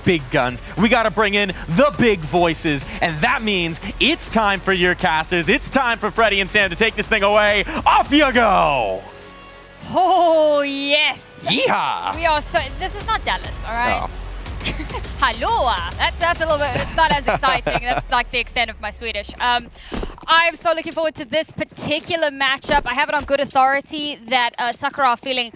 big guns. We got to bring in the big voices. And that means it's time for your casters. It's time for Freddy and Sam to take this thing away. Off you go! Oh, yes. Yeehaw! We are so... This is not Dallas, all right? Oh. Hallå! That's a little bit... It's not as exciting. That's like the extent of my Swedish. I'm so looking forward to this particular matchup. I have it on good authority that Sakura are feeling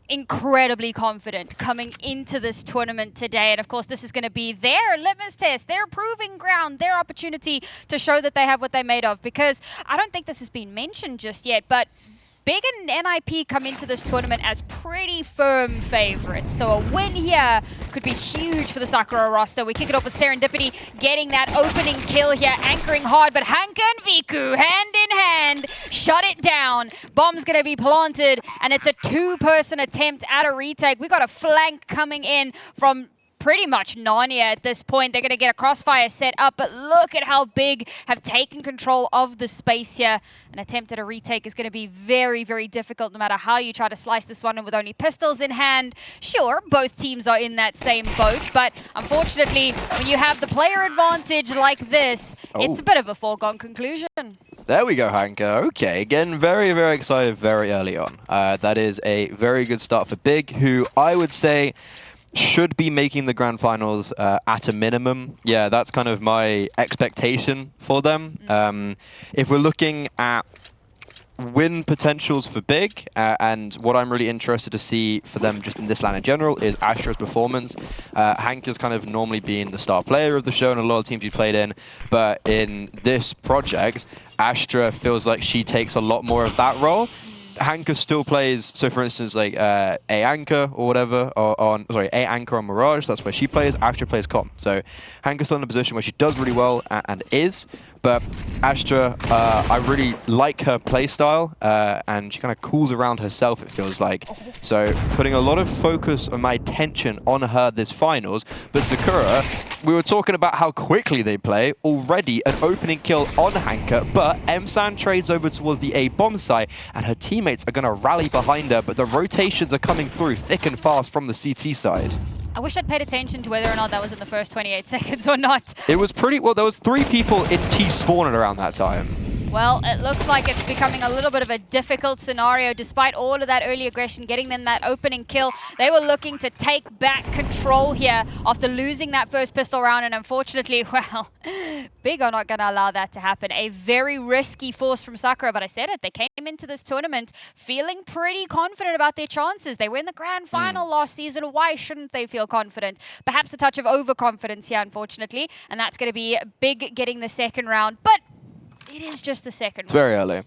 incredibly confident coming into this tournament today. And of course, this is going to be their litmus test, their proving ground, their opportunity to show that they have what they're made of. Because I don't think this has been mentioned just yet, but Big and NIP come into this tournament as pretty firm favorites. So a win here could be huge for the Sakura roster. We kick it off with Serendipity getting that opening kill here, anchoring hard, but Hanka and Viku, hand in hand, shut it down. Bomb's gonna be planted, and it's a two-person attempt at a retake. We got a flank coming in from pretty much Narnia at this point. They're going to get a crossfire set up, but look at how Big have taken control of the space here. An attempt at a retake is going to be very, very difficult no matter how you try to slice this one in with only pistols in hand. Sure, both teams are in that same boat, but unfortunately, when you have the player advantage like this, it's a bit of a foregone conclusion. There we go, Hanka. Okay, getting very, very excited very early on. That is a very good start for Big, who I would say should be making the grand finals at a minimum. Yeah, that's kind of my expectation for them. If we're looking at win potentials for Big, and what I'm really interested to see for them just in this LAN in general is Astra's performance. Hanka's kind of normally been the star player of the show and a lot of teams he's played in, but in this project, Astra feels like she takes a lot more of that role. Hanka still plays, so for instance, like A Anchor or whatever, or on, sorry, A Anchor on Mirage, that's where she plays, Astra plays Com. So Hanka's still in a position where she does really well and is, but Astra, I really like her play style, and she kind of cools around herself, it feels like. So putting a lot of focus on my attention on her this finals, but Sakura, we were talking about how quickly they play, already an opening kill on Hanka, but M-San trades over towards the A-bomb site, and her teammates are going to rally behind her, but the rotations are coming through thick and fast from the CT side. I wish I'd paid attention to whether or not that was in the first 28 seconds or not. It was pretty, well, there was 3 people in T spawning around that time. Well, it looks like it's becoming a little bit of a difficult scenario. Despite all of that early aggression, getting them that opening kill, they were looking to take back control here after losing that first pistol round. And unfortunately, well, Big are not going to allow that to happen. A very risky force from Sakura, but I said it, they came into this tournament feeling pretty confident about their chances. They were in the grand final last season. Why shouldn't they feel confident? Perhaps a touch of overconfidence here, unfortunately. And that's going to be Big getting the second round. But it is just the second. It's very early.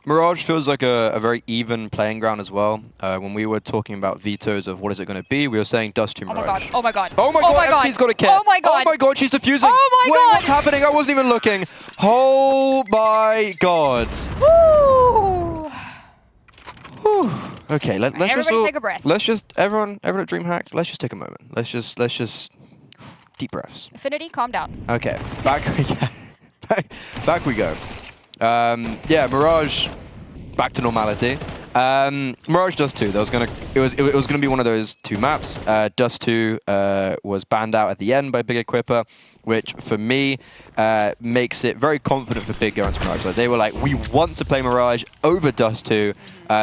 Mirage feels like a very even playing ground as well. When we were talking about vetoes of what is it going to be, we were saying Dust to Mirage. Oh my god. Oh my god, MP's got a kit. Oh my god. Oh my god, she's defusing. Oh my Wait, god. what's happening? I wasn't even looking. Oh my god. Woo. Whew. Okay, let's just take a breath. Let's just everyone at DreamHack, let's just take a moment. Let's just deep breaths. Affinity, calm down. Okay, back we go. Yeah, Mirage, back to normality. Mirage Dust 2. It was gonna be one of those 2 maps. Dust 2 was banned out at the end by Big EQUIPA, which for me makes it very confident for Big going to Mirage. Like, they were like, we want to play Mirage over Dust 2,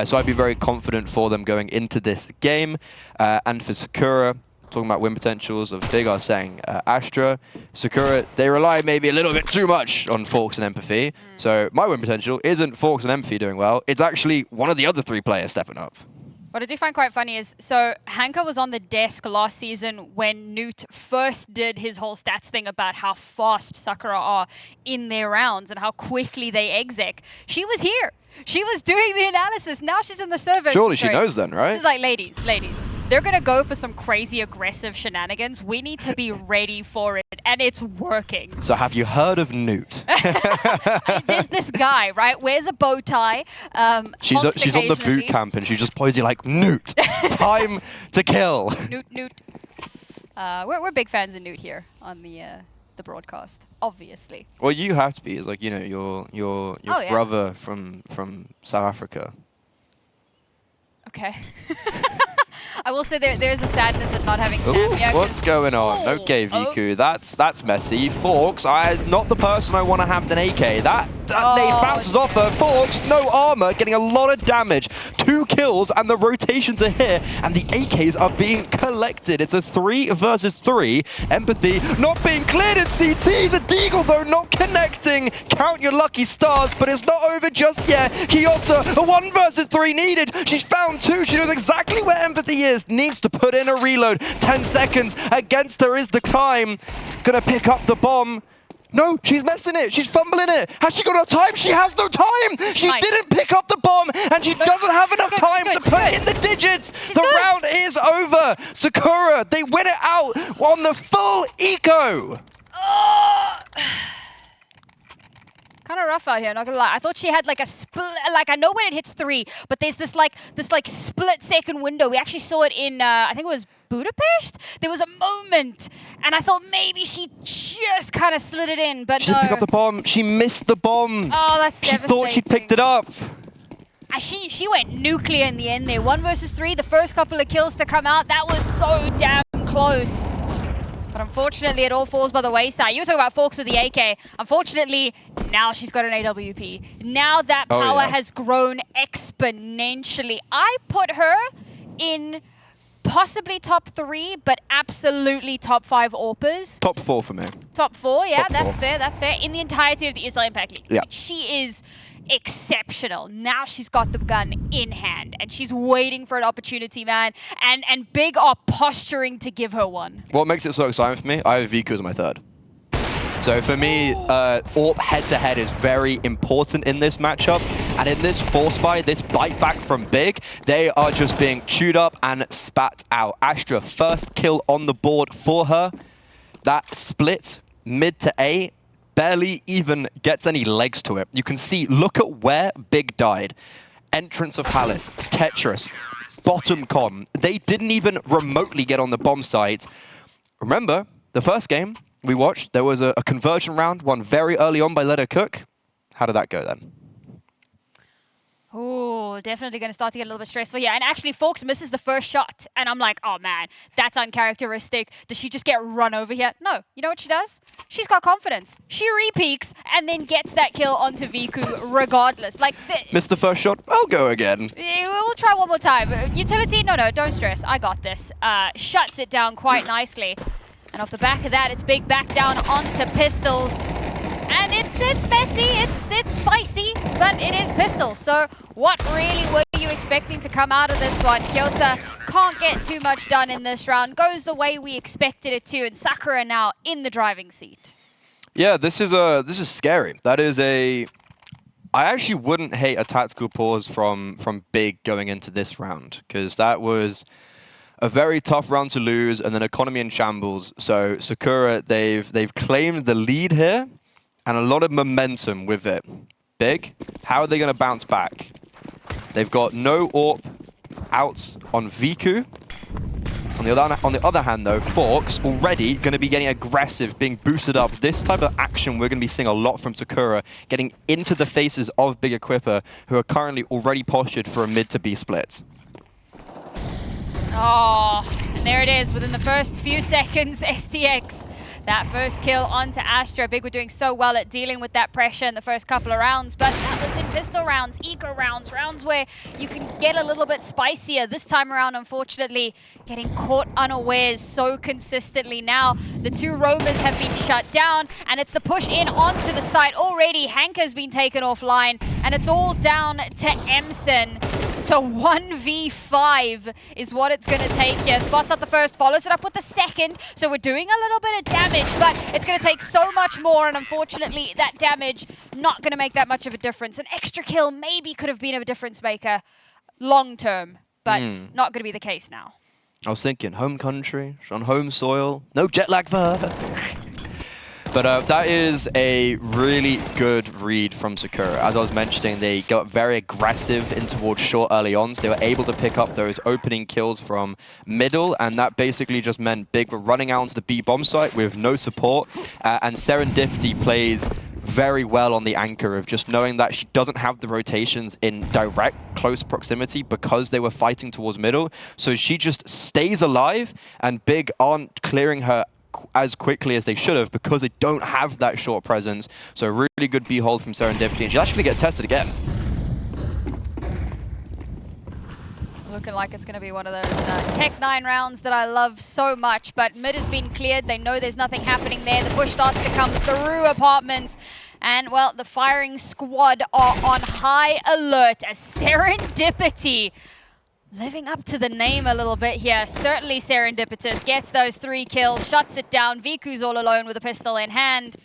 so I'd be very confident for them going into this game. And for Sakura, talking about win potentials of Big, I was saying Astra, Sakura, they rely maybe a little bit too much on Forks and Empathy. So my win potential isn't Forks and Empathy doing well, it's actually one of the other 3 players stepping up. What I do find quite funny is, so Hanka was on the desk last season when Newt first did his whole stats thing about how fast Sakura are in their rounds and how quickly they exec. She was here. She was doing the analysis. Now she's in the server. Surely she knows then, right? She's like, ladies, they're going to go for some crazy aggressive shenanigans. We need to be ready for it. And it's working. So have you heard of Newt? There's this guy, right? Wears a bow tie. She's on the boot camp and she's just posing like, Newt, time to kill. Newt. We're big fans of Newt here on the broadcast, obviously. Well, you have to be. It's like, you know, your brother from South Africa. Okay. I will say there's a sadness at not having Ooh, Sam. Yeah, what's going on? Oh, Okay, Viku, that's messy. Forks, not the person I want to have an AK. That nade bounces off her. Forks, no armor, getting a lot of damage. 2 kills, and the rotations are here, and the AKs are being collected. It's a 3 versus 3. Empathy not being cleared in CT. The Deagle, though, not connecting. Count your lucky stars, but it's not over just yet. Kyoto, a 1 versus 3 needed. She's found 2. She knows exactly where Empathy is. Needs to put in a reload. 10 seconds against her is the time. Gonna pick up the bomb. No, she's messing it. She's fumbling it. Has she got enough time? She has no time. She didn't pick up the bomb, and she doesn't have enough time to put in the digits. The round is over. Sakura, they win it out on the full eco. Kind of rough out here, not gonna lie. I thought she had like a split, like I know when it hits 3, but there's this split second window. We actually saw it in, I think it was Budapest. There was a moment, and I thought maybe she just kind of slid it in, but she didn't pick up the bomb. She missed the bomb. Oh, that's devastating. She thought she picked it up. She went nuclear in the end there. 1 versus 3, the first couple of kills to come out. That was so damn close. But unfortunately, it all falls by the wayside. You were talking about Forks with the AK. Unfortunately, now she's got an AWP. Now that power has grown exponentially. I put her in possibly top 3, but absolutely top 5 AWPers. Top 4 for me. Top 4, yeah, Top that's 4. fair, that's fair. In the entirety of the ESL Impact League. Yeah. She is exceptional. Now she's got the gun in hand, and she's waiting for an opportunity, man. And Big are posturing to give her one. What makes it so exciting for me, I have Viku as my 3rd. So for me, AWP head-to-head is very important in this matchup. And in this force buy, this bite back from Big, they are just being chewed up and spat out. Astra, first kill on the board for her. That split, mid to A, barely even gets any legs to it. You can see, look at where Big died. Entrance of Palace, Tetris, bottom con. They didn't even remotely get on the bomb site. Remember, the first game we watched, there was a conversion round, won very early on by Let Her Cook. How did that go then? Oh, definitely going to start to get a little bit stressful here. And actually, Forks misses the first shot. And I'm like, oh man, that's uncharacteristic. Does she just get run over here? No. You know what she does? She's got confidence. She re-peeks and then gets that kill onto Viku regardless. Like, Missed the first shot, I'll go again. We'll try one more time. Utility? No, don't stress. I got this. Shuts it down quite nicely. And off the back of that, it's Big back down onto Pistols. And it's messy, it's spicy, but it is Pistols. So what really were you expecting to come out of this one? Kyosa can't get too much done in this round. Goes the way we expected it to, and Sakura now in the driving seat. Yeah, this is scary. That is I actually wouldn't hate a tactical pause from Big going into this round, because that was a very tough round to lose, and then economy in shambles. So Sakura, they've claimed the lead here, and a lot of momentum with it. Big, how are they going to bounce back? They've got no AWP out on Viku. On the other hand, though, Forks already going to be getting aggressive, being boosted up. This type of action we're going to be seeing a lot from Sakura, getting into the faces of Big EQUIPA, who are currently already postured for a mid to B split. Oh, and there it is. Within the first few seconds, STX. That first kill onto Astra. Big were doing so well at dealing with that pressure in the first couple of rounds, but that was in pistol rounds, eco rounds, rounds where you can get a little bit spicier. This time around, unfortunately, getting caught unawares so consistently. Now, the 2 roamers have been shut down, and it's the push in onto the site. Already, Hanka's been taken offline, and it's all down to Emson. To 1v5 is what it's going to take here. Spots up the first, follows it up with the second. So we're doing a little bit of damage, but it's going to take so much more. And unfortunately, that damage not going to make that much of a difference. An extra kill maybe could have been a difference maker long term, but not going to be the case now. I was thinking home country, on home soil, no jet lag for her. But that is a really good read from Sakura. As I was mentioning, they got very aggressive in towards short early on. So they were able to pick up those opening kills from middle, and that basically just meant Big were running out onto the B bomb site with no support. And Serendipity plays very well on the anchor of just knowing that she doesn't have the rotations in direct close proximity because they were fighting towards middle. So she just stays alive, and Big aren't clearing her as quickly as they should have because they don't have that short presence. So really good B-hold from Serendipity, and she's actually going to get tested again. Looking like it's going to be one of those Tech 9 rounds that I love so much, but mid has been cleared. They know there's nothing happening there. The push starts to come through apartments, and, well, the firing squad are on high alert as Serendipity living up to the name a little bit here. Certainly Serendipitous gets those 3 kills, shuts it down. Viku's all alone with a pistol in hand.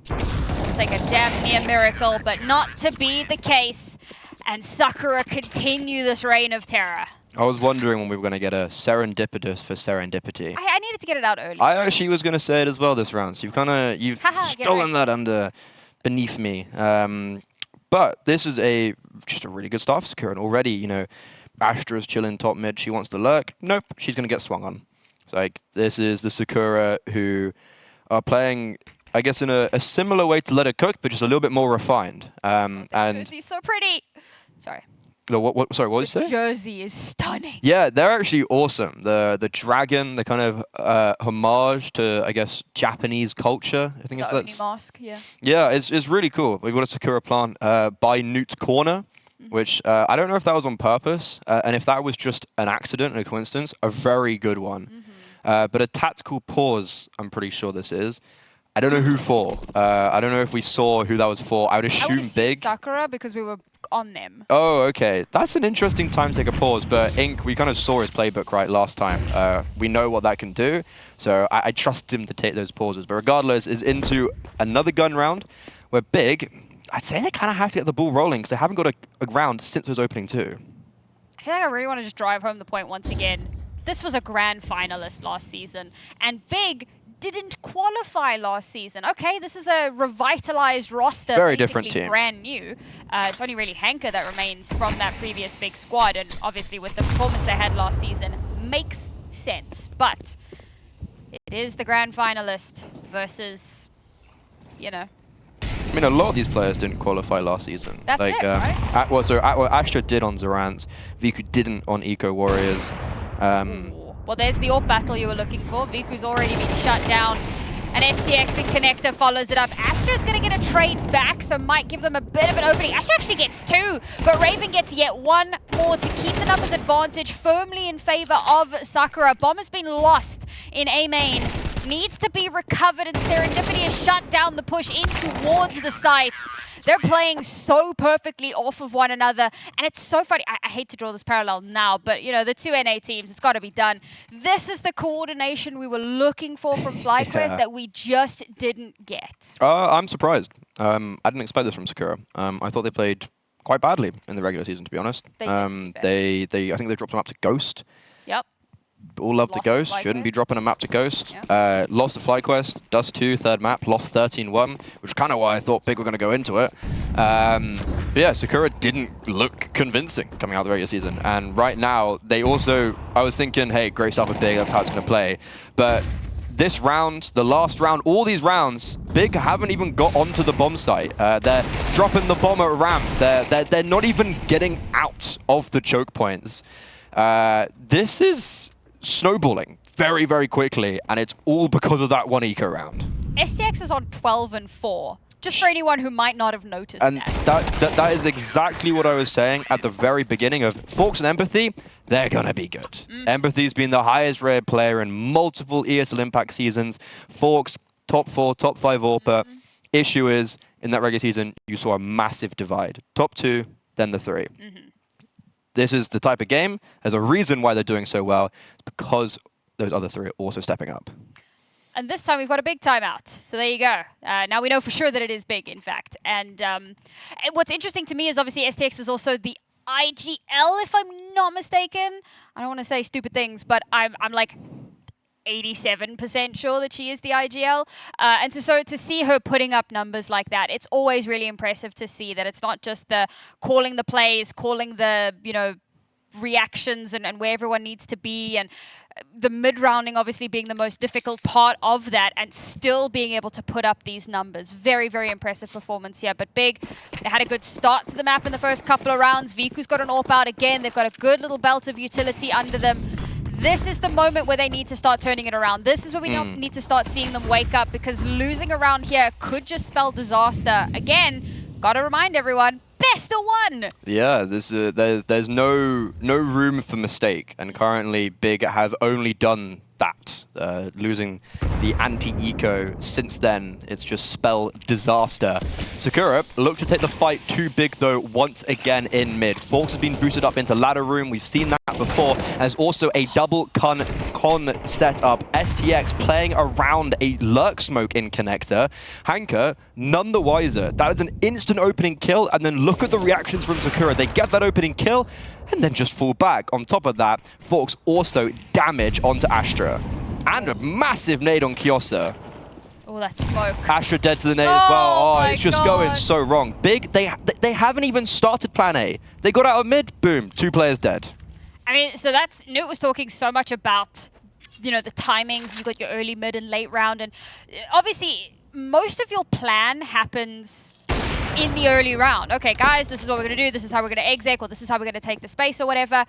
It'll take a damn near miracle, but not to be the case. And Sakura continue this reign of terror. I was wondering when we were going to get a Serendipitous for Serendipity. I needed to get it out early. I actually was going to say it as well this round, so you've stolen that beneath me. But this is just a really good start for Sakura, and already, you know, Astra's chilling top mid. She wants to lurk. Nope, she's going to get swung on. It's like, this is the Sakura who are playing, I guess, in a similar way to Let It Cook, but just a little bit more refined. And Jersey's so pretty. Sorry. Sorry, what did you say? Jersey is stunning. Yeah, they're actually awesome. The dragon, the kind of homage to, I guess, Japanese culture. I think The it's Oni mask, yeah. Yeah, it's really cool. We've got a Sakura plant by Newt's Corner, which I don't know if that was on purpose, and if that was just an accident and a coincidence, a very good one. But a tactical pause, I'm pretty sure this is. I don't know who for. I don't know if we saw who that was for. I would assume Big. Sakura, because we were on them. Oh, okay. That's an interesting time to take a pause, but Ink, we kind of saw his playbook right last time. We know what that can do, so I trust him to take those pauses. But regardless, is into another gun round where Big, I'd say they kind of have to get the ball rolling because they haven't got a round since those opening 2. I feel like I really want to just drive home the point once again. This was a grand finalist last season, and Big didn't qualify last season. Okay, this is a revitalized roster. Very different team. Brand new. It's only really Hanka that remains from that previous big squad, and obviously with the performance they had last season, makes sense. But it is the grand finalist versus, you know. I mean, a lot of these players didn't qualify last season. That's like, it, right? Astra did on Zorant, Viku didn't on Eco Warriors. Well, there's the AWP battle you were looking for. Viku's already been shut down. And STX and Connector follows it up. Astra's going to get a trade back, so might give them a bit of an opening. Astra actually gets 2, but Raven gets yet 1 more to keep the numbers advantage firmly in favor of Sakura. Bomb has been lost in A main. Needs to be recovered, and Serendipity has shut down the push in towards the site. They're playing so perfectly off of one another, and it's so funny. I hate to draw this parallel now, but, you know, the 2 NA teams, it's got to be done. This is the coordination we were looking for from FlyQuest that we just didn't get. I'm surprised. I didn't expect this from Sakura. I thought they played quite badly in the regular season, to be honest. I think they dropped a map to Ghost. Yep. All love to Ghost. Shouldn't be dropping a map to Ghost. Yep. Lost to FlyQuest. Dust 2, third map. Lost 13-1, which is kind of why I thought Big were going to go into it. But yeah, Sakura didn't look convincing coming out of the regular season. And right now, they also... I was thinking, hey, great stuff with Big. That's how it's going to play. But this round, the last round, all these rounds, Big haven't even got onto the bomb site. They're dropping the bomb at ramp. They're not even getting out of the choke points. This is snowballing very, very quickly, and it's all because of that 1 eco round. STX is on 12-4, just for anyone who might not have noticed and that is exactly what I was saying at the very beginning of Forks and Empathy. They're gonna be good. Empathy's been the highest rated player in multiple ESL Impact seasons. Forks, top 4, top 5 AWPer. Issue is, in that regular season, you saw a massive divide. Top 2, then the 3. This is the type of game. There's a reason why they're doing so well. It's because those other 3 are also stepping up. And this time we've got a big timeout. So there you go. Now we know for sure that it is big, in fact. And what's interesting to me is obviously STX is also the IGL, if I'm not mistaken. I don't want to say stupid things, but I'm like 87% sure that she is the IGL. And so to see her putting up numbers like that, it's always really impressive to see that it's not just the calling the plays, calling the, you know, reactions and where everyone needs to be, and the mid-rounding obviously being the most difficult part of that, and still being able to put up these numbers. Very, very impressive performance here. But Big, they had a good start to the map in the first couple of rounds. Viku's got an AWP out again. They've got a good little belt of utility under them. This is the moment where they need to start turning it around. This is where we need to start seeing them wake up, because losing around here could just spell disaster. Again, gotta remind everyone, best of one! Yeah, there's no room for mistake, and currently Big have only done that. Losing the anti-eco, since then it's just spelled disaster. Sakura look to take the fight to Big though once again in mid. Forks has been boosted up into ladder room, we've seen that before. There's also a double con setup. STX playing around a lurk smoke in connector. Hanka none the wiser. That is an instant opening kill, and then look at the reactions from Sakura. They get that opening kill and then just fall back. On top of that, Forks also damage onto Astra. And a massive nade on Kiosa. Oh, that smoke. Astra dead to the nade as well. Oh, it's just going so wrong. Big, they haven't even started plan A. They got out of mid, boom, 2 players dead. I mean, so that's, Newt was talking so much about, you know, the timings. You got your early, mid, and late round. And obviously, most of your plan happens in the early round. Okay, guys, this is what we're going to do. This is how we're going to exec, or this is how we're going to take the space or whatever.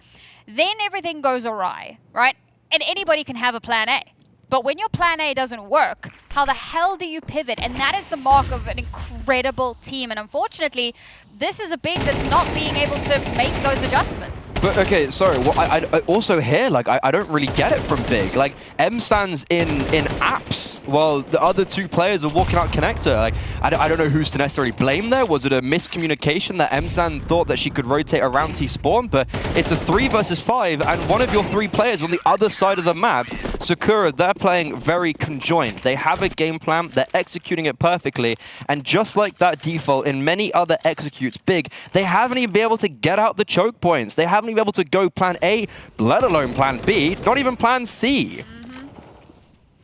Then everything goes awry, right? And anybody can have a plan A. But when your plan A doesn't work, how the hell do you pivot? And that is the mark of an incredible team. And unfortunately, this is a Big that's not being able to make those adjustments. But okay, sorry. Well, I also here, like, I don't really get it from Big. Like, M-Stand's in apps while the other 2 players are walking out connector. Like, I don't know who's to necessarily blame there. Was it a miscommunication that M-Stand thought that she could rotate around T-spawn? But it's a 3 versus 5, and one of your 3 players on the other side of the map, Sakura, they're playing very conjoined. They have a game plan, they're executing it perfectly, and just like that default in many other executes, Big, they haven't even been able to get out the choke points. They haven't even been able to go plan A, let alone plan B, not even plan C.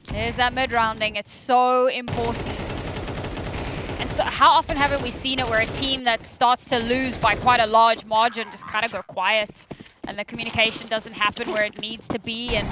There's that mid-rounding. It's so important. And so how often haven't we seen it where a team that starts to lose by quite a large margin just kind of go quiet, and the communication doesn't happen where it needs to be, and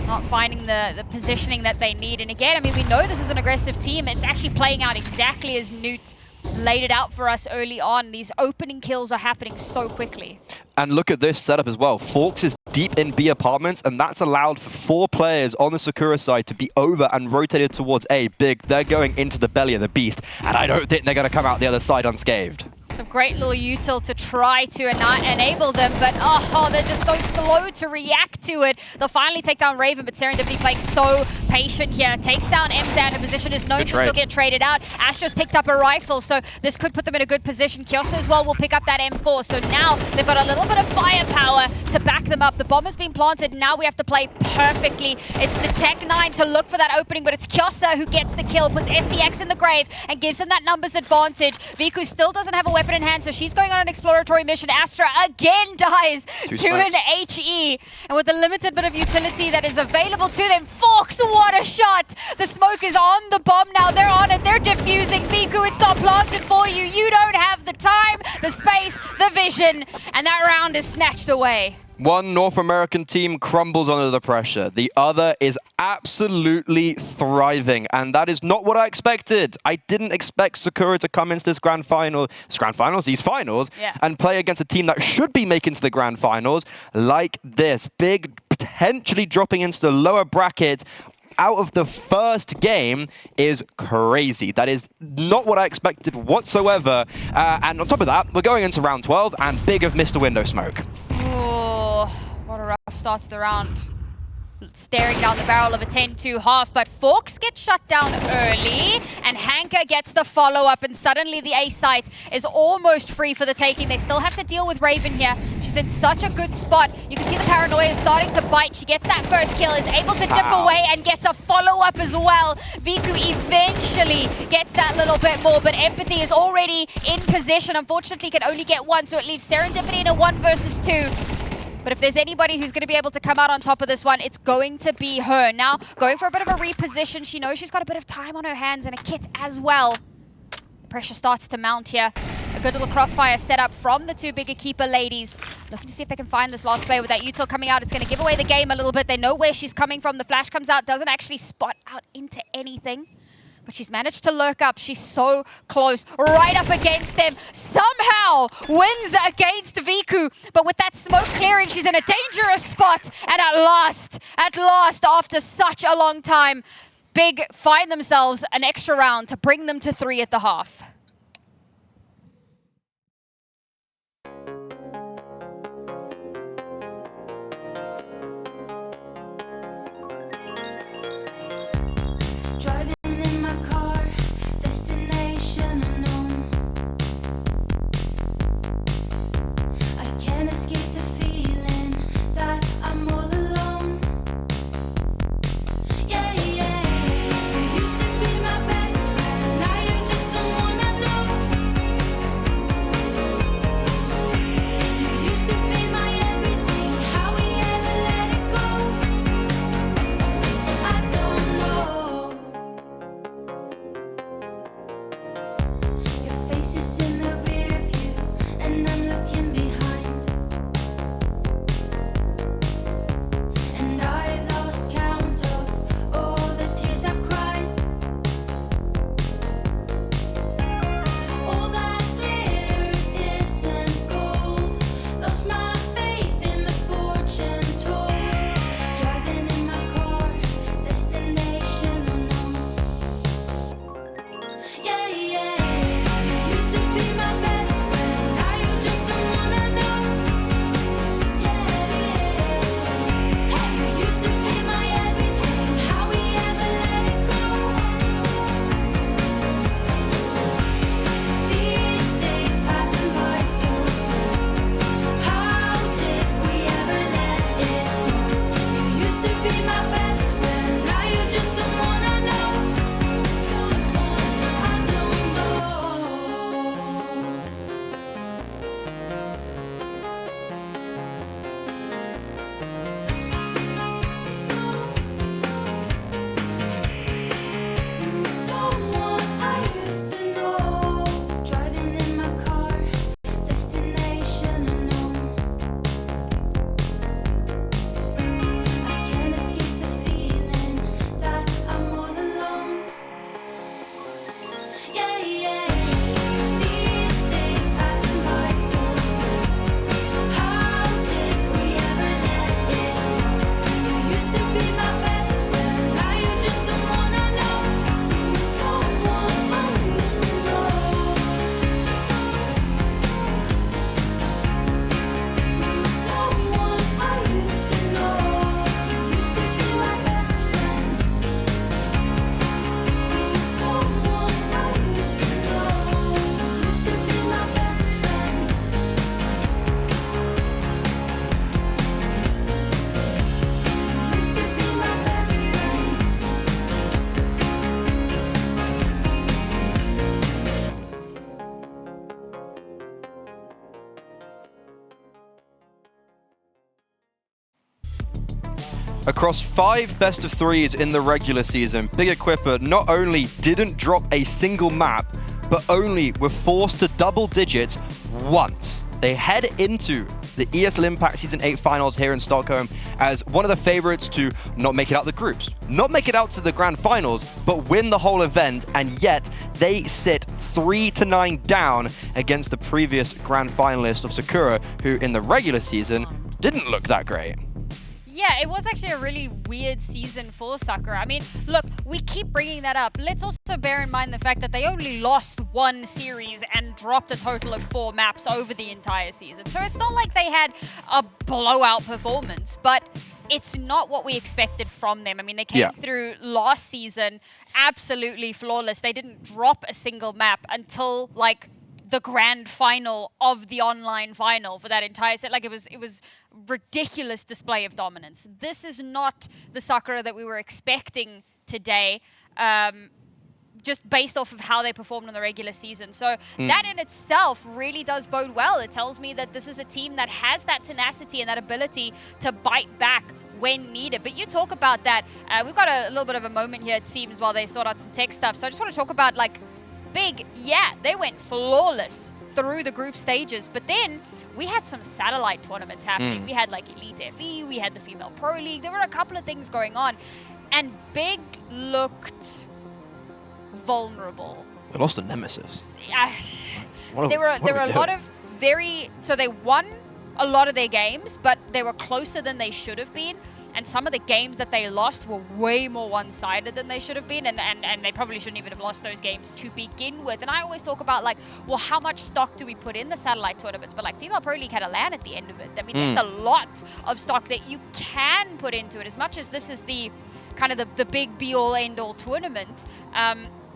not finding the positioning that they need. And again, I mean, we know this is an aggressive team. It's actually playing out exactly as Newt laid it out for us early on. These opening kills are happening so quickly. And look at this setup as well. Forks is deep in B apartments, and that's allowed for 4 players on the Sakura side to be over and rotated towards A. Big, they're going into the belly of the beast, and I don't think they're going to come out the other side unscathed. Some great little util to try to enable them, but oh, they're just so slow to react to it. They'll finally take down Raven, but Serendipity playing so patient here. Takes down M-Stand. Her position is known to still get traded out. Astra's picked up a rifle, so this could put them in a good position. Kiosa as well will pick up that M4, so now they've got a little bit of firepower to back them up. The bomb has been planted. Now we have to play perfectly. It's the Tech 9 to look for that opening, but it's Kiosa who gets the kill, puts STX in the grave, and gives them that numbers advantage. Viku still doesn't have a weapon in hand, so she's going on an exploratory mission. Astra again dies to an HE, and with the limited bit of utility that is available to them, Forks, what a shot! The smoke is on the bomb now. They're on it. They're defusing. Viku, it's not planted for you. You don't have the time, the space, the vision, and that round is snatched away. One North American team crumbles under the pressure. The other is absolutely thriving, and that is not what I expected. I didn't expect Sakura to come into these finals, and play against a team that should be making to the grand finals like this. Big, potentially dropping into the lower bracket out of the first game is crazy. That is not what I expected whatsoever. And on top of that, we're going into round 12, and Big have missed a window smoke. Oh, what a rough start to the round. Staring down the barrel of a 10-2 half, but Forks gets shut down early, and Hanka gets the follow-up, and suddenly the A site is almost free for the taking. They still have to deal with Raven here. She's in such a good spot. You can see the paranoia starting to bite. She gets that first kill, is able to dip away, and gets a follow-up as well. Viku eventually gets that little bit more, but Empathy is already in position. Unfortunately, can only get 1, so it leaves Serendipity in a 1 versus 2. But if there's anybody who's going to be able to come out on top of this one, it's going to be her. Now, going for a bit of a reposition. She knows she's got a bit of time on her hands and a kit as well. The pressure starts to mount here. A good little crossfire set up from the 2 bigger keeper ladies. Looking to see if they can find this last player with that util coming out. It's going to give away the game a little bit. They know where she's coming from. The flash comes out, doesn't actually spot out into anything. But she's managed to lurk up. She's so close, right up against them. Somehow wins against Viku. But with that smoke clearing, she's in a dangerous spot. And at last, after such a long time, Big find themselves an extra round to bring them to 3 at the half. Across 5 best of 3s in the regular season, Big EQUIPA not only didn't drop a single map, but only were forced to double digits once. They head into the ESL Impact Season 8 finals here in Stockholm as one of the favorites to not make it out the groups, not make it out to the grand finals, but win the whole event, and yet they sit 3-9 down against the previous grand finalist of Sakura, who in the regular season didn't look that great. Yeah, it was actually a really weird season for Sakura. I mean, look, we keep bringing that up. Let's also bear in mind the fact that they only lost 1 series and dropped a total of 4 maps over the entire season. So it's not like they had a blowout performance, but it's not what we expected from them. I mean, they came through last season absolutely flawless. They didn't drop a single map until, like, the grand final of the online final for that entire set. Like, it was ridiculous display of dominance. This is not the Sakura that we were expecting today, just based off of how they performed in the regular season. So that in itself really does bode well. It tells me that this is a team that has that tenacity and that ability to bite back when needed. But you talk about that. We've got a little bit of a moment here, it seems, while they sort out some tech stuff. So I just want to talk about, like, Big, yeah, they went flawless through the group stages. But then we had some satellite tournaments happening. We had like Elite FE, we had the Female Pro League. There were a couple of things going on. And Big looked vulnerable. They lost a nemesis. There were a lot of so they won a lot of their games, but they were closer than they should have been. And some of the games that they lost were way more one-sided than they should have been. And they probably shouldn't even have lost those games to begin with. And I always talk about, like, well, how much stock do we put in the satellite tournaments? But, like, Female Pro League had a LAN at the end of it. I mean, there's a lot of stock that you can put into it. As much as this is the kind of the big be-all, end-all tournament,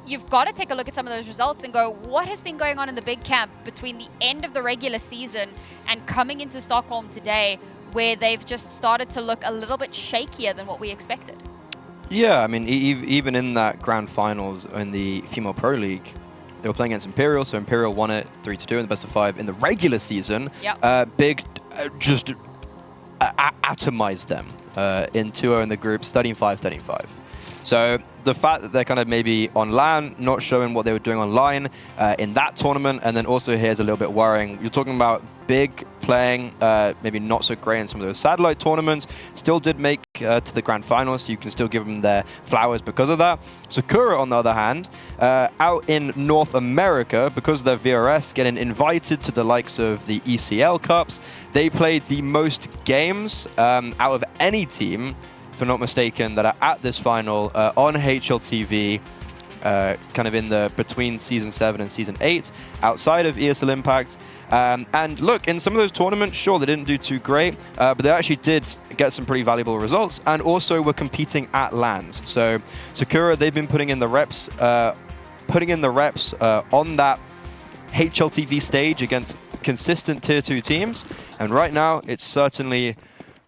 you've got to take a look at some of those results and go, what has been going on in the big camp between the end of the regular season and coming into Stockholm today, where they've just started to look a little bit shakier than what we expected? Yeah, I mean, even in that grand finals in the Female Pro League, they were playing against Imperial, so Imperial won it 3-2 in the best of 5 in the regular season. Yep. Big just atomized them in 2-0 in the groups, 13-5, 13-5. So the fact that they're kind of maybe on LAN, not showing what they were doing online in that tournament, and then also here's a little bit worrying. You're talking about Big playing maybe not so great in some of those satellite tournaments, still did make to the grand finals, so you can still give them their flowers because of that. Sakura, on the other hand, out in North America, because of their VRS, getting invited to the likes of the ECL Cups. They played the most games out of any team, if I'm not mistaken, that are at this final on HLTV, kind of in the between Season 7 and Season 8, outside of ESL Impact. And look, in some of those tournaments, sure, they didn't do too great, but they actually did get some pretty valuable results, and also were competing at LANs. So Sakura, they've been putting in the reps on that HLTV stage against consistent Tier 2 teams, and right now, it's certainly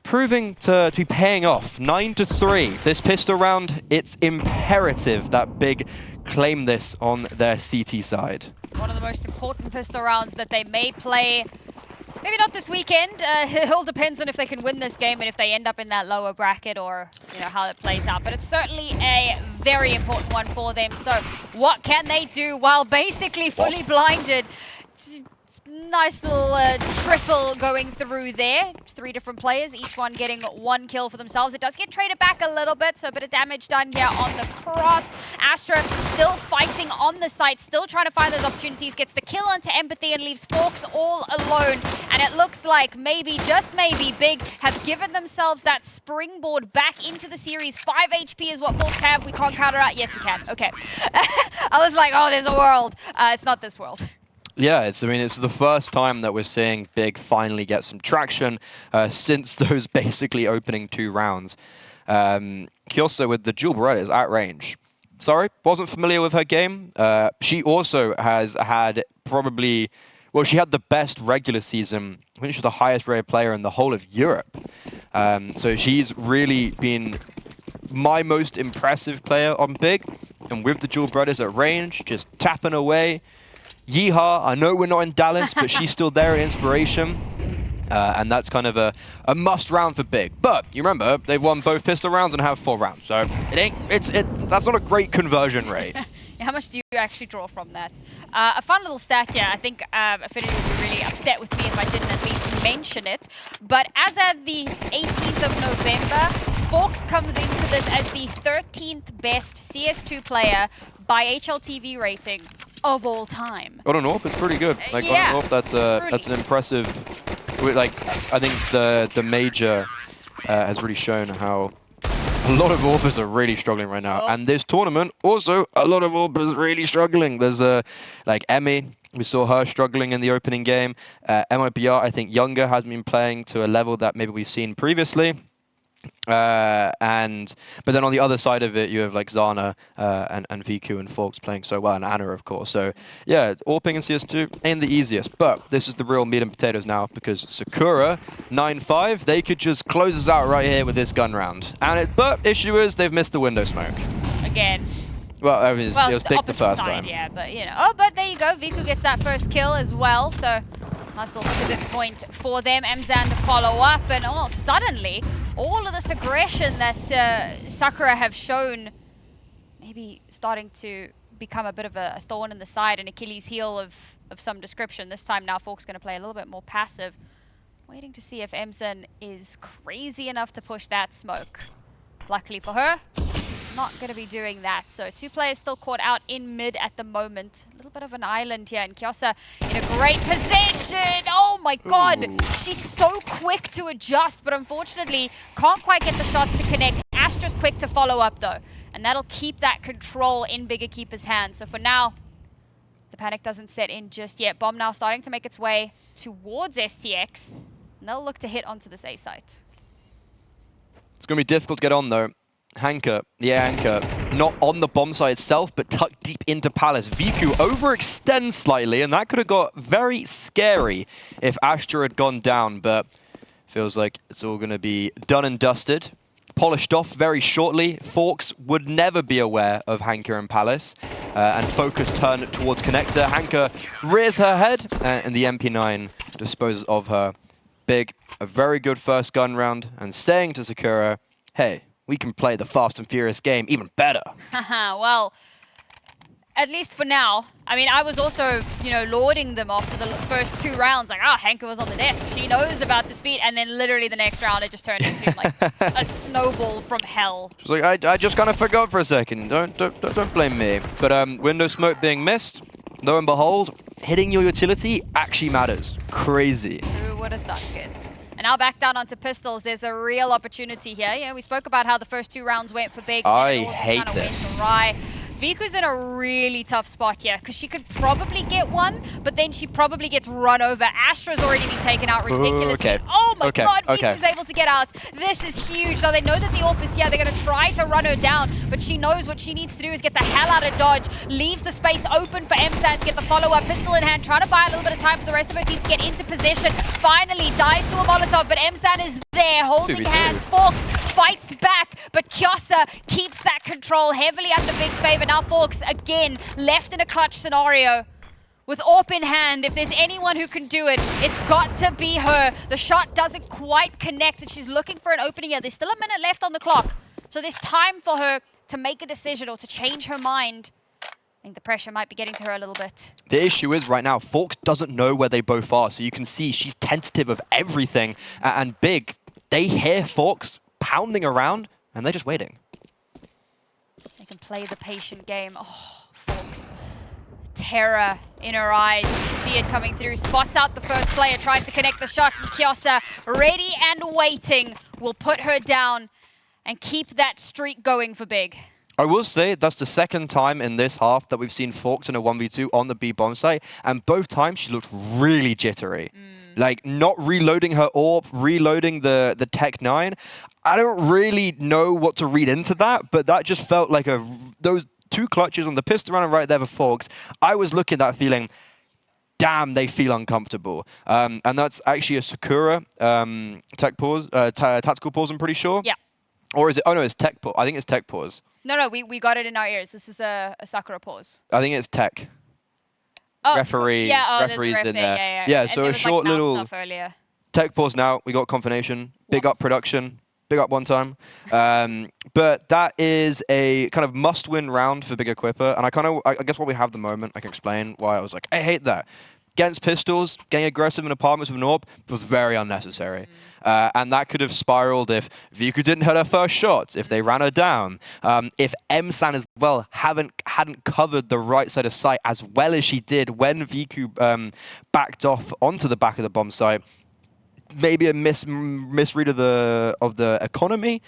proving to be paying off. 9-3. This pistol round, it's imperative that Big claim this on their CT side. One of the most important pistol rounds that they may play. Maybe not this weekend. It all depends on if they can win this game and if they end up in that lower bracket, or how it plays out. But it's certainly a very important one for them. So what can they do while basically fully blinded? Nice little triple going through there. 3 different players, each one getting 1 kill for themselves. It does get traded back a little bit, so a bit of damage done here on the cross. Astra still fighting on the site, still trying to find those opportunities. Gets the kill onto Empathy and leaves Forks all alone. And it looks like maybe, just maybe, Big have given themselves that springboard back into the series. 5 HP is what Forks have. We can't counter out. Yes, we can. Okay. I was like, oh, there's a world. It's not this world. Yeah, it's the first time that we're seeing Big finally get some traction since those basically opening 2 rounds. Kyoso with the dual Berettas at range. Sorry, wasn't familiar with her game. She also has had probably, well, she had the best regular season. I think she was the highest rated player in the whole of Europe. So she's really been my most impressive player on Big. And with the dual Berettas at range, just tapping away. Yeehaw, I know we're not in Dallas, but she's still there at Inspiration. And that's kind of a must round for Big. But you remember, they've won both pistol rounds and have 4 rounds. So that's not a great conversion rate. How much do you actually draw from that? A fun little stat here. I think Affinity would be really upset with me if I didn't at least mention it. But as at the 18th of November, Forks comes into this as the 13th best CS2 player by HLTV rating of all time. On an AWP, it's pretty good. Like, on an AWP, that's an impressive. Like, I think the major has really shown how a lot of AWPers are really struggling right now. And this tournament, also, a lot of AWPers really struggling. There's like Emmy, we saw her struggling in the opening game. MIBR, I think Younger hasn't been playing to a level that maybe we've seen previously. But then on the other side of it, you have like Zana and VQ and Forks playing so well, and Anna, of course. So yeah, AWPing in CS2 ain't the easiest, but this is the real meat and potatoes now, because Sakura 9-5, they could just close us out right here with this gun round. But issue is they've missed the window smoke Again. Well, I mean, it was big the first time. Yeah, but Oh, but there you go. VQ gets that first kill as well. So nice little pivot point for them. Mzan to follow up, and suddenly all of this aggression that Sakura have shown maybe starting to become a bit of a thorn in the side, an Achilles heel of some description. This time now, Fork's going to play a little bit more passive. Waiting to see if Emsan is crazy enough to push that smoke. Luckily for her, not going to be doing that. So 2 players still caught out in mid at the moment. A little bit of an island here, and Kyosa in a great position. Oh my god, she's so quick to adjust, but unfortunately can't quite get the shots to connect. Astra's quick to follow up though, and that'll keep that control in Big EQUIPA's hands. So for now, the panic doesn't set in just yet. Bomb now starting to make its way towards STX, and they'll look to hit onto this A site. It's going to be difficult to get on though. Hanka, not on the bomb site itself, but tucked deep into Palace. Viku overextends slightly, and that could have got very scary if Astra had gone down, but feels like it's all going to be done and dusted. Polished off very shortly. Forks would never be aware of Hanka and Palace, and focus turned towards Connector. Hanka rears her head, and the MP9 disposes of her. Big, a very good first gun round, and saying to Sakura, hey, we can play the Fast and Furious game even better. Well, at least for now. I mean, I was also, you know, lauding them after the first 2 rounds. Like, oh, Hanka was on the desk. She knows about the speed. And then literally the next round, it just turned into like a snowball from hell. She's like, I just kind of forgot for a second. Don't blame me. But window smoke being missed, lo and behold, hitting your utility actually matters. Crazy. Who would have thunk it? And now back down onto pistols. There's a real opportunity here. Yeah, we spoke about how the first 2 rounds went for Big. I hate this. Viku's in a really tough spot here because she could probably get one, but then she probably gets run over. Astra's already been taken out ridiculously. Oh my god, Viku's able to get out. This is huge. Now they know that the AWP is here. They're going to try to run her down, but she knows what she needs to do is get the hell out of dodge. Leaves the space open for Emsan to get the follow-up. Pistol in hand, trying to buy a little bit of time for the rest of her team to get into position. Finally dies to a Molotov, but Emsan is there holding hands. Forks fights back, but Kyosa keeps that control heavily under Big's favor. Now Forks again left in a clutch scenario with AWP in hand. If there's anyone who can do it, it's got to be her. The shot doesn't quite connect, and she's looking for an opening here. There's still a minute left on the clock, so there's time for her to make a decision or to change her mind. I think the pressure might be getting to her a little bit. The issue is right now, Forks doesn't know where they both are, so you can see she's tentative of everything, and Big, they hear Forks pounding around, and they're just waiting. They can play the patient game. Oh, Forks. Terror in her eyes. You can see it coming through. Spots out the first player, tries to connect the shot. Kyosa, ready and waiting, will put her down and keep that streak going for Big. I will say that's the second time in this half that we've seen Forks in a 1v2 on the B bomb site, and both times she looked really jittery. Like, not reloading her AWP, reloading the Tech 9. I don't really know what to read into that, but that just felt like those 2 clutches on the pistol round right there for Forks. I was looking at that feeling, damn, they feel uncomfortable. And that's actually a Sakura tactical pause, I'm pretty sure. Yeah. Or is it? Oh no, it's tech pause. I think it's tech pause. No, we got it in our ears. This is a Sakura pause. I think it's tech. Oh, referee's in there. Yeah, so a short little tech pause now. We got confirmation. Big up production. Big up one time. But that is a kind of must-win round for Big EQUIPA. And I guess what we have at the moment, I can explain why I was like, I hate that. Against pistols, getting aggressive in apartments with an AWP was very unnecessary. And that could have spiraled if Viku didn't hit her first shot, if they ran her down, if Emsan as well hadn't covered the right side of sight as well as she did when Viku backed off onto the back of the bomb site. Maybe a misread of the economy,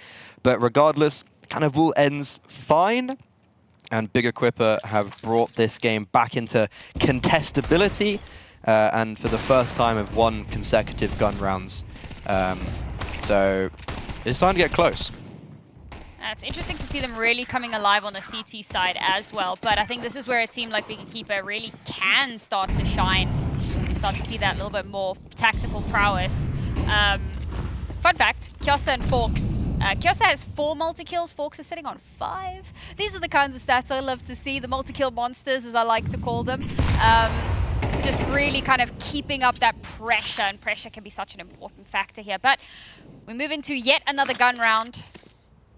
but regardless, kind of all ends fine. And Big EQUIPA have brought this game back into contestability, and for the first time have won consecutive gun rounds. So it's time to get close. It's interesting to see them really coming alive on the CT side as well, but I think this is where a team like Big EQUIPA really can start to shine. You start to see that little bit more tactical prowess. Fun fact, Kyosa and Forks. Kyosa has 4 multi-kills, Forks is sitting on 5. These are the kinds of stats I love to see, the multi-kill monsters as I like to call them. Just really kind of keeping up that pressure, and pressure can be such an important factor here. But we move into yet another gun round.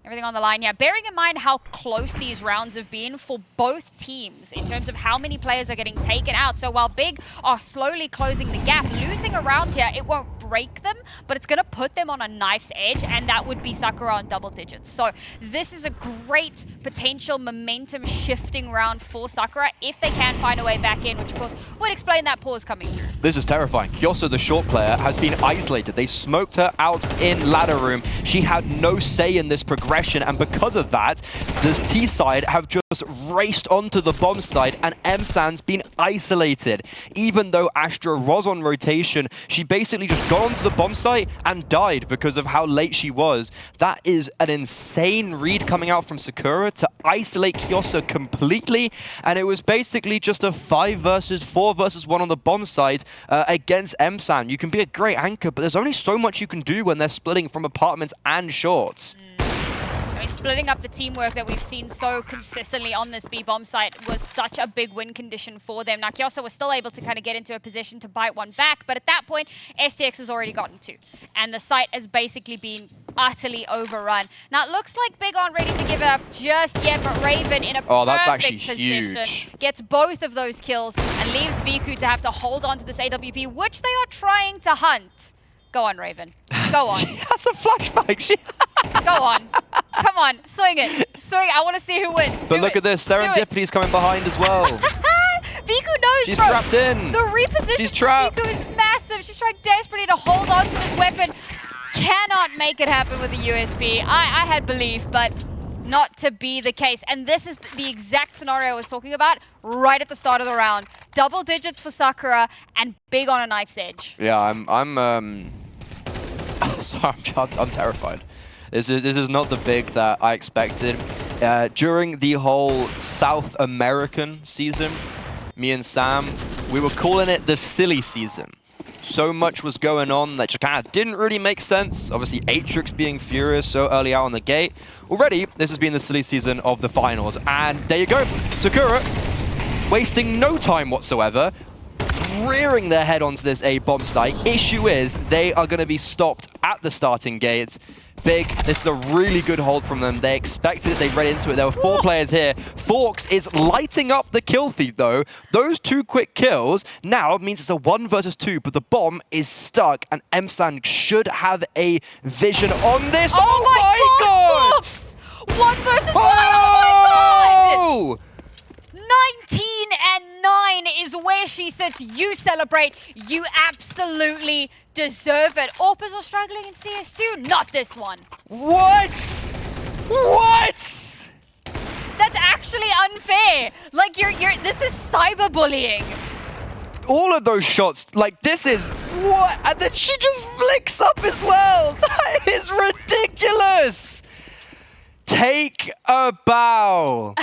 Everything on the line, yeah. Bearing in mind how close these rounds have been for both teams in terms of how many players are getting taken out. So while Big are slowly closing the gap, losing a round here, it won't break them, but it's going to put them on a knife's edge, and that would be Sakura on double digits. So this is a great potential momentum shifting round for Sakura if they can find a way back in, which of course would explain that pause coming through. This is terrifying. Kyoso, the short player, has been isolated. They smoked her out in ladder room. She had no say in this progression, and because of that, this T side have just raced onto the bomb side, and M-San's been isolated. Even though Astra was on rotation, she basically just got onto the bomb site and died because of how late she was. That is an insane read coming out from Sakura to isolate Kyoso completely, and it was basically just a 5 versus 4 versus 1 on the bomb side against M-San. You can be a great anchor, but there's only so much you can do when they're splitting from apartments and shorts. I mean, splitting up the teamwork that we've seen so consistently on this B-bomb site was such a big win condition for them. Now, Kyoso was still able to kind of get into a position to bite one back, but at that point, STX has already gotten 2. And the site has basically been utterly overrun. Now, it looks like Big aren't ready to give it up just yet, but Raven in a perfect position gets both of those kills and leaves Viku to have to hold on to this AWP, which they are trying to hunt. Go on, Raven. Go on. She has a flashback. Go on. Come on. Swing it. Swing. I want to see who wins. But look at this. Serendipity's coming behind as well. Viku knows, She's bro. trapped in. The reposition She's trapped. Viku is massive. She's trying desperately to hold on to this weapon. Cannot make it happen with the USB. I had belief, but not to be the case. And this is the exact scenario I was talking about right at the start of the round. Double digits for Sakura and Big on a knife's edge. Yeah, I'm sorry, I'm terrified. This is not the Big that I expected. During the whole South American season, me and Sam, we were calling it the silly season. So much was going on that just kind of didn't really make sense. Obviously, Atrix being furious so early out on the gate. Already, this has been the silly season of the finals. And there you go. Sakura, wasting no time whatsoever, rearing their head onto this A-bomb site. Issue is, they are going to be stopped at the starting gate. Big, this is a really good hold from them. They expected it, they read into it. There were 4 players here. Forks is lighting up the kill feed though. Those 2 quick kills now means it's a 1 versus 2, but the bomb is stuck and M-San should have a vision on this. Oh my god! Forks! 1 versus 1! Oh my god! 19-9 is where she sits. You celebrate. You absolutely deserve it. Orpas are struggling in CS2. Not this one. What? What? That's actually unfair. Like this is cyberbullying. All of those shots, like this is what? And then she just flicks up as well. That is ridiculous. Take a bow.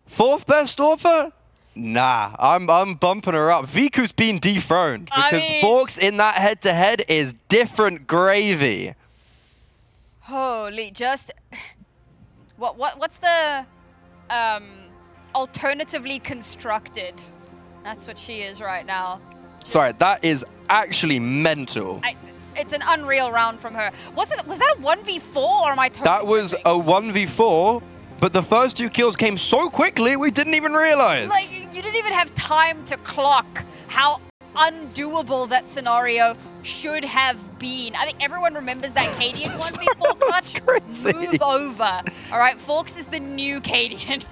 4th best Orpa? Nah, I'm bumping her up. Viku's been dethroned because Forks in that head-to-head is different gravy. Holy, just what's the alternatively constructed? That's what she is right now. Sorry, that is actually mental. It's an unreal round from her. Was that a 1v4 or am I totally That was a 1v4. But the first 2 kills came so quickly, we didn't even realize. Like, you didn't even have time to clock how undoable that scenario should have been. I think everyone remembers that Cadian 1v4 clutch. Crazy. Move over. All right, Forks is the new Cadian.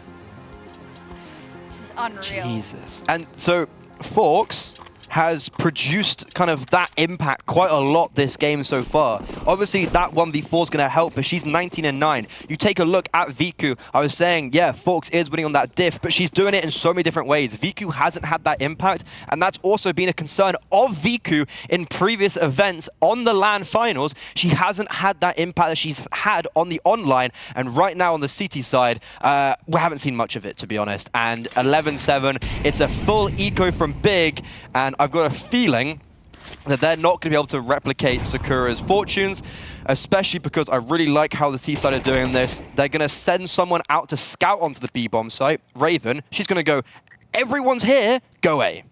This is unreal. Jesus. And so, Forks has produced kind of that impact quite a lot this game so far. Obviously, that 1v4 is going to help, but she's 19-9. You take a look at Viku. I was saying, yeah, Forks is winning on that diff, but she's doing it in so many different ways. Viku hasn't had that impact, and that's also been a concern of Viku in previous events on the LAN finals. She hasn't had that impact that she's had on the online, and right now on the CT side, we haven't seen much of it, to be honest. And 11-7, it's a full eco from Big, and I've got a feeling that they're not going to be able to replicate Sakura's fortunes, especially because I really like how the T-side are doing this. They're going to send someone out to scout onto the B-bomb site. Raven, she's going to go, everyone's here, go A.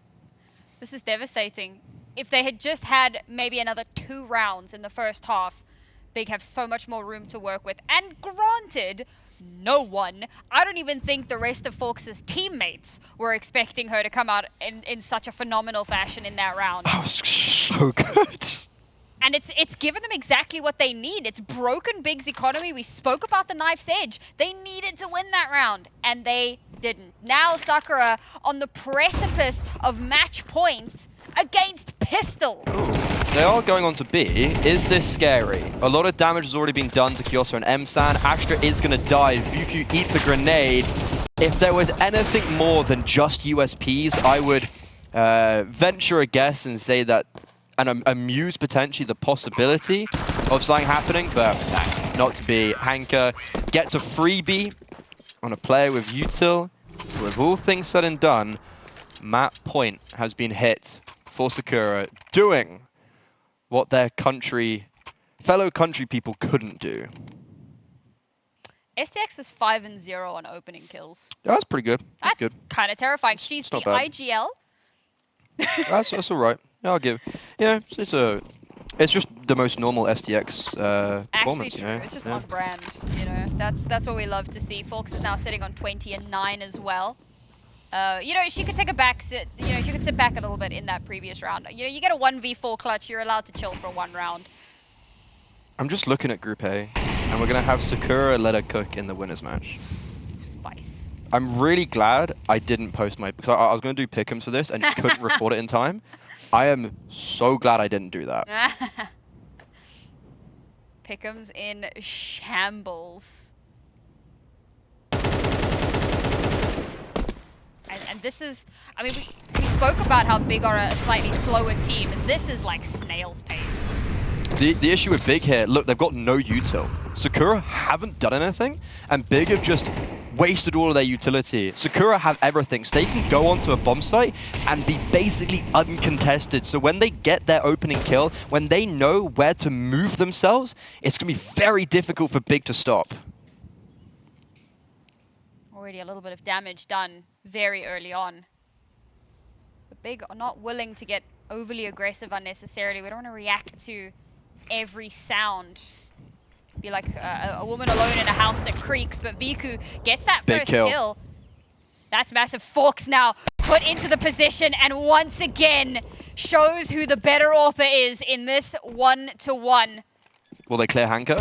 This is devastating. If they had just had maybe another 2 rounds in the first half, Big have so much more room to work with. And granted, no one, I don't even think the rest of Forks' teammates were expecting her to come out in such a phenomenal fashion in that round. That was so good. And it's given them exactly what they need. It's broken Big's economy. We spoke about the knife's edge. They needed to win that round, and they didn't. Now Sakura on the precipice of match point against Pistol. They are going on to B. Is this scary? A lot of damage has already been done to Kyosa and M-San. Astra is going to die. Vuku eats a grenade. If there was anything more than just USPs, I would venture a guess and say that and amuse potentially the possibility of something happening, but nah, not to be. Hanka gets a freebie on a player with util. With all things said and done, map point has been hit for Sakura, doing what their fellow country people couldn't do. STX is 5-0 on opening kills. That's pretty good. That's good. kind of terrifying. She's the IGL. That's all right. Yeah, I'll give. Yeah, it's just the most normal STX performance. Actually true. You know? It's just on brand. You know, that's what we love to see. Forks is now sitting on 20-9 as well. You know, she could take a back sit. You know, she could sit back a little bit in that previous round. You know, you get a 1v4 clutch, you're allowed to chill for one round. I'm just looking at Group A, and we're gonna have Sakura let her cook in the winners match. Spice. I'm really glad I didn't post because I was gonna do pick'ems for this and couldn't record it in time. I am so glad I didn't do that. Pick'ems in shambles. And this is, I mean, we spoke about how Big are a slightly slower team, and this is like snail's pace. The issue with Big here, look, they've got no util. Sakura haven't done anything, and Big have just wasted all of their utility. Sakura have everything, so they can go onto a bomb site and be basically uncontested. So when they get their opening kill, when they know where to move themselves, it's going to be very difficult for Big to stop. Already a little bit of damage done very early on. But Big are not willing to get overly aggressive unnecessarily. We don't want to react to every sound. Be like a woman alone in a house that creaks, but Viku gets that first kill. That's massive. Forks now put into the position and once again shows who the better AWPer is in this 1-to-1. Will they clear Hanka?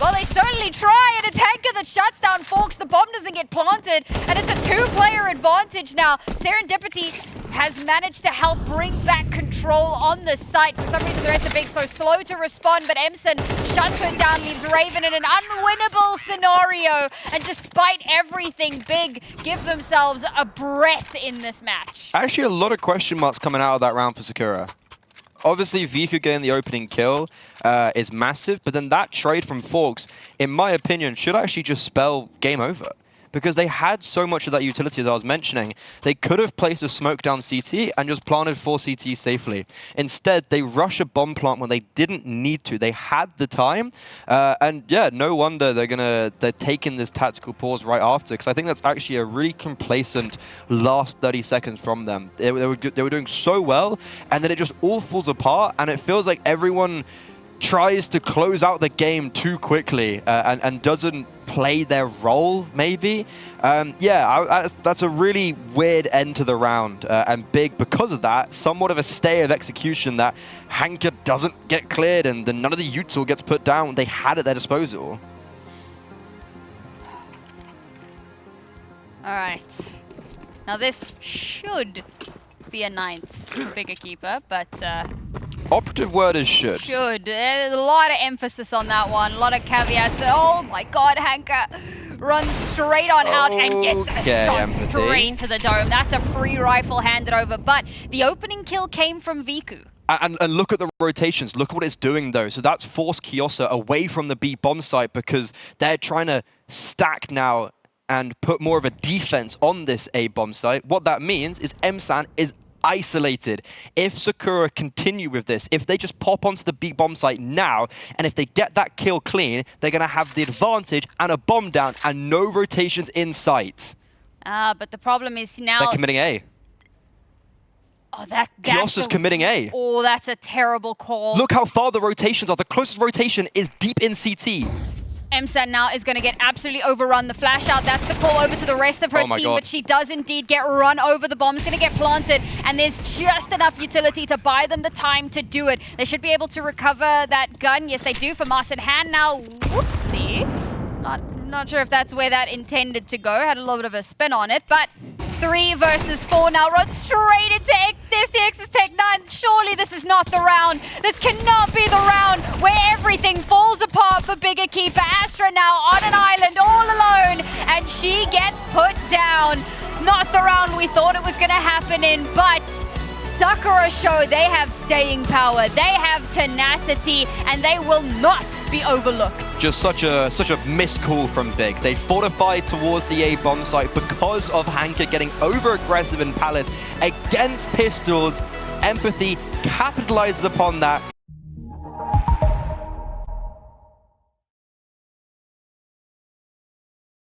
Well, they certainly try, and it's Hanka that shuts down Forks. The bomb doesn't get planted, and it's a two-player advantage now. Serendipity has managed to help bring back control on the site. For some reason, the rest of Big so slow to respond, but Emson shuts her down, leaves Raven in an unwinnable scenario. And despite everything, Big give themselves a breath in this match. Actually, a lot of question marks coming out of that round for Sakura. Obviously, Viku getting the opening kill is massive, but then that trade from Forks, in my opinion, should actually just spell game over. Because they had so much of that utility, as I was mentioning. They could have placed a smoke down CT and just planted 4 CT safely. Instead, they rush a bomb plant when they didn't need to. They had the time. And yeah, no wonder they're taking this tactical pause right after, because I think that's actually a really complacent last 30 seconds from them. They were doing so well, and then it just all falls apart, and it feels like everyone tries to close out the game too quickly and doesn't play their role, maybe. Yeah, that's a really weird end to the round. And Big, because of that, somewhat of a stay of execution that Hanka doesn't get cleared and then none of the util gets put down. They had at their disposal. All right. Now this should be a 9th Big EQUIPA, but operative word is should. Should. There's a lot of emphasis on that one. A lot of caveats. Oh my god, Hanka runs straight on out and gets a shot straight to the dome. That's a free rifle handed over. But the opening kill came from Viku. And look at the rotations. Look at what it's doing, though. So that's forced Kyosa away from the B bomb site because they're trying to stack now and put more of a defense on this A bomb site. What that means is M-San is isolated. If Sakura continue with this, if they just pop onto the B bomb site now, and if they get that kill clean, they're going to have the advantage and a bomb down and no rotations in sight. But the problem is now... They're committing A. Oh, that's Kiosa's committing A. Oh, that's a terrible call. Look how far the rotations are. The closest rotation is deep in CT. Emsan now is going to get absolutely overrun. The flash out, that's the call over to the rest of her Oh my team, God. but she does indeed get run over. The bomb's going to get planted, and there's just enough utility to buy them the time to do it. They should be able to recover that gun. Yes, they do for Mars in hand now. Whoopsie. Not sure if that's where that intended to go. Had a little bit of a spin on it, but 3 versus 4 now. Run straight into STX's Tech 9. Surely this is not the round. This cannot be the round where everything falls apart for Big EQUIPA. Astra now on an island all alone, and she gets put down. Not the round we thought it was going to happen in, but Sakura show they have staying power, they have tenacity, and they will not be overlooked. Just such a missed call from Big. They fortified towards the A bomb site because of Hanka getting over-aggressive in Palace against Pistols. Empathy capitalizes upon that,